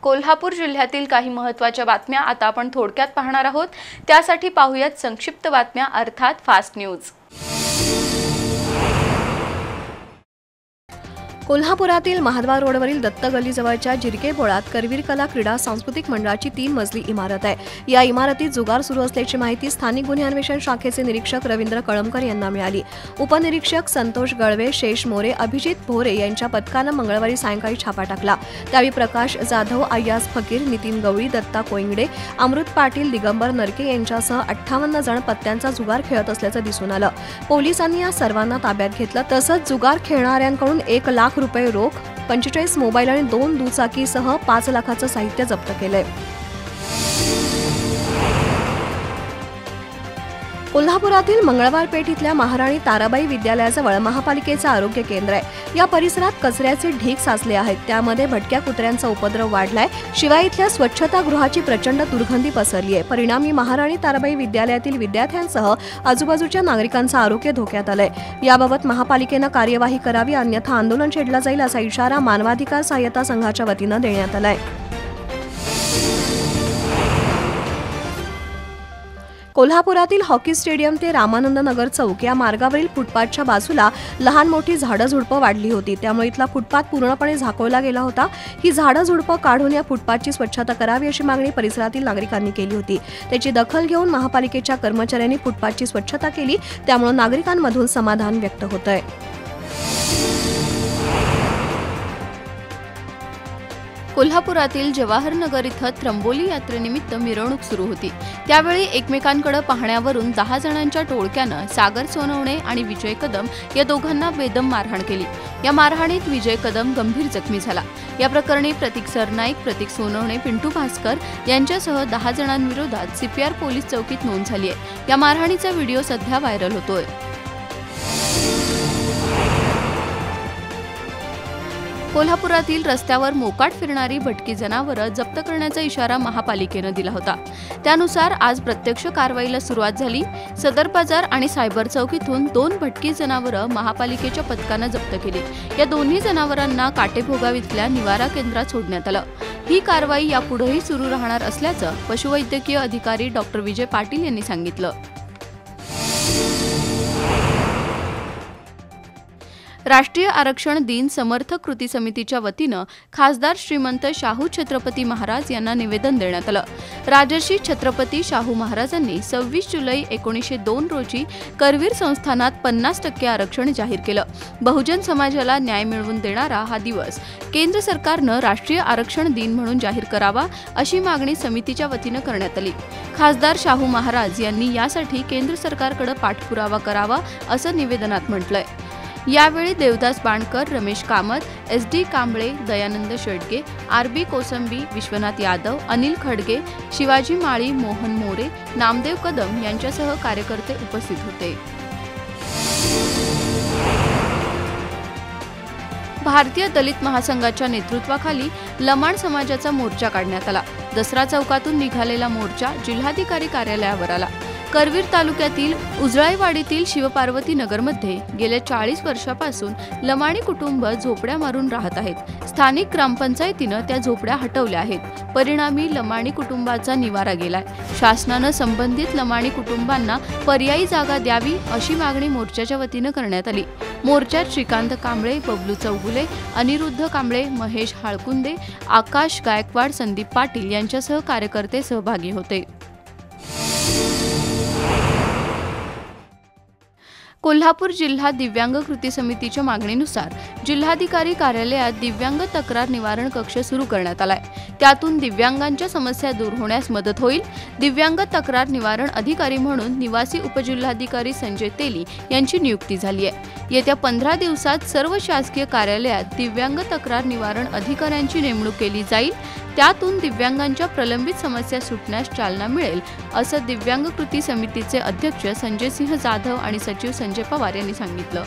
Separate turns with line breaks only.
कोल्हापूर जिल्ह्यातील काही महत्त्वाच्या बातम्या आता आपण थोडक्यात पाहणार आहोत। त्यासाठी पाहूयात संक्षिप्त बातम्या अर्थात फास्ट न्यूज।
कोल्हापुरातील महाद्वार रोडवरील दत्त गल्लीजवळच्या जिरके बोळात करवीर कला क्रीडा सांस्कृतिक मंडळाची 3 मजली इमारत आहे। या इमारतीत जुगार सुरू असल्याची माहिती स्थानिक गुन्हे अन्वेषण शाखेचे निरीक्षक रवींद्र कळमकर यांना मिळाली। उपनिरीक्षक संतोष गळवे, शेष मोरे, अभिजित भोरे यांच्या पथकानं मंगळवारी सायंकाळी छापा टाकला। त्यावेळी प्रकाश जाधव, अय्याज फकीर, नितीन गवळी, दत्ता कोयंगडे, अमृत पाटील, दिगंबर नरके यांच्यासह 58 जण पत्त्यांचा जुगार खेळत असल्याचं दिसून आलं। पोलिसांनी या सर्वांना ताब्यात घेतलं। तसंच जुगार खेळणाऱ्यांकडून 1 लाख रुपये रोख, 45 मोबाईल आणि 2 दुचाकीसह 5 लाखाचं साहित्य जप्त केलंय। कोल्हापुरातील मंगळवार पेठ इथल्या महाराणी ताराबाई विद्यालयाजवळ महापालिकेचं आरोग्य केंद्र आहे। या परिसरात कचऱ्याचे ढीग साचले आहेत। त्यामध्ये भटक्या कुत्र्यांचा उपद्रव वाढलाय। शिवाय इथल्या स्वच्छतागृहाची प्रचंड दुर्गंधी पसरली आहे। परिणामी महाराणी ताराबाई विद्यालयातील विद्यार्थ्यांसह आजूबाजूच्या नागरिकांचं आरोग्य धोक्यात आलंय। याबाबत महापालिकेनं कार्यवाही करावी, अन्यथा आंदोलन छेडलं जाईल असा इशारा मानवाधिकार सहाय्यता संघाच्या वतीनं देण्यात आलाय। कोल्हापुरातील हॉकी स्टेडियम ते रामानंद नगर चौक या मार्गावरील फुटपाथच्या बाजूला लहान मोठी झाडं झुडपं वाढली होती। त्यामुळे इथला फुटपाथ पूर्णपणे झाकवला गेला होता। ही झाडं झुडपं काढून या फुटपाथची स्वच्छता करावी अशी मागणी परिसरातील नागरिकांनी केली होती। त्याची दखल घेऊन महापालिकेच्या कर्मचाऱ्यांनी फुटपाथची स्वच्छता केली। त्यामुळे नागरिकांमधून समाधान व्यक्त होतंय।
कोल्हापुरातील जवाहरनगर इथं त्र्यंबोली यात्रेनिमित्त मिरवणूक सुरू होती। त्यावेळी एकमेकांकडे पाहण्यावरून 10 जणांच्या टोळक्यानं सागर सोनवणे आणि विजय कदम या दोघांना बेदम मारहाण केली। या मारहाणीत विजय कदम गंभीर जखमी झाला। या प्रकरणी प्रतीक सरनाईक, प्रतीक सोनवणे, पिंटू भास्कर यांच्यासह 10 जणांविरोधात CPR पोलीस चौकीत नोंद झाली आहे। या मारहाणीचा व्हिडिओ सध्या व्हायरल होतोय। कोल्हापुरातील रस्त्यावर मोकाट फिरणारी भटकी जनावरं जप्त करण्याचा इशारा महापालिकेनं दिला होता। त्यानुसार आज प्रत्यक्ष कारवाईला सुरुवात झाली। सदर बाजार आणि सायबर चौकीतून 2 भटकी जनावरं महापालिकेच्या पथकानं जप्त केली। या दोन्ही जनावरांना काटेभोगाव इथल्या निवारा केंद्रात सोडण्यात आलं। ही कारवाई यापुढेही सुरू राहणार असल्याचं पशुवैद्यकीय अधिकारी डॉ. विजय पाटील यांनी सांगितलं। राष्ट्रीय आरक्षण दिन समर्थक कृती समितीच्या वतीनं खासदार श्रीमंत शाहू छत्रपती महाराज यांना निवेदन देण्यात आलं। राजर्षी छत्रपती शाहू महाराजांनी 26 जुलै 1902 रोजी करवीर संस्थानात 50% आरक्षण जाहीर केलं। बहुजन समाजाला न्याय मिळवून देणारा हा दिवस केंद्र सरकारनं राष्ट्रीय आरक्षण दिन म्हणून जाहीर करावा अशी मागणी समितीच्या वतीनं करण्यात आली। खासदार शाहू महाराज यांनी यासाठी केंद्र सरकारकडे पाठपुरावा करावा असं निवेदनात म्हटलंय। यावेळी देवदास बाणकर, रमेश कामत, SD कांबळे, दयानंद शेडगे, RB कोसंबी, विश्वनाथ यादव, अनिल खडगे, शिवाजी माळी, मोहन मोरे, नामदेव कदम यांच्यासह कार्यकर्ते उपस्थित होते। भारतीय दलित महासंघाच्या नेतृत्वाखाली लमाण समाजाचा मोर्चा काढण्यात आला। दसरा चौकातून निघालेला मोर्चा जिल्हाधिकारी कार्यालयावर आला। करवीर तालुक्यातील उजळाईवाडीतील शिवपार्वती नगरमध्ये गेल्या 40 वर्षापासून लमाणी कुटुंब झोपड्या मारून राहत आहेत। स्थानिक ग्रामपंचायतीनं त्या झोपड्या हटवल्या आहेत। परिणामी लमाणी कुटुंबाचा निवारा गेलाय। शासनानं संबंधित लमाणी कुटुंबांना पर्यायी जागा द्यावी अशी मागणी मोर्चाच्या वतीनं करण्यात आली। मोर्चात श्रीकांत कांबळे, बबलू चौगुले, अनिरुद्ध कांबळे, महेश हाळकुंदे, आकाश गायकवाड, संदीप पाटील यांच्यासह कार्यकर्ते सहभागी होते। कोल्हापूर जिल्हा दिव्यांग कृती समितीच्या मागणीनुसार जिल्हाधिकारी कार्यालयात दिव्यांग तक्रार निवारण कक्ष सुरू करण्यात आलाय। त्यातून दिव्यांगांच्या समस्या दूर होण्यास मदत होईल। दिव्यांग तक्रार निवारण अधिकारी म्हणून निवासी उपजिल्हाधिकारी संजय तेली यांची नियुक्ती झाली आहे। येत्या 15 दिवसात सर्व शासकीय कार्यालयात दिव्यांग तक्रार निवारण अधिकाऱ्यांची नेमणूक केली जाईल। त्यातून दिव्यांगांच्या प्रलंबित समस्या सुटण्यास चालना मिळेल असं दिव्यांग कृती समितीचे अध्यक्ष संजय सिंह जाधव आणि सचिव संजय पवार यांनी सांगितलं।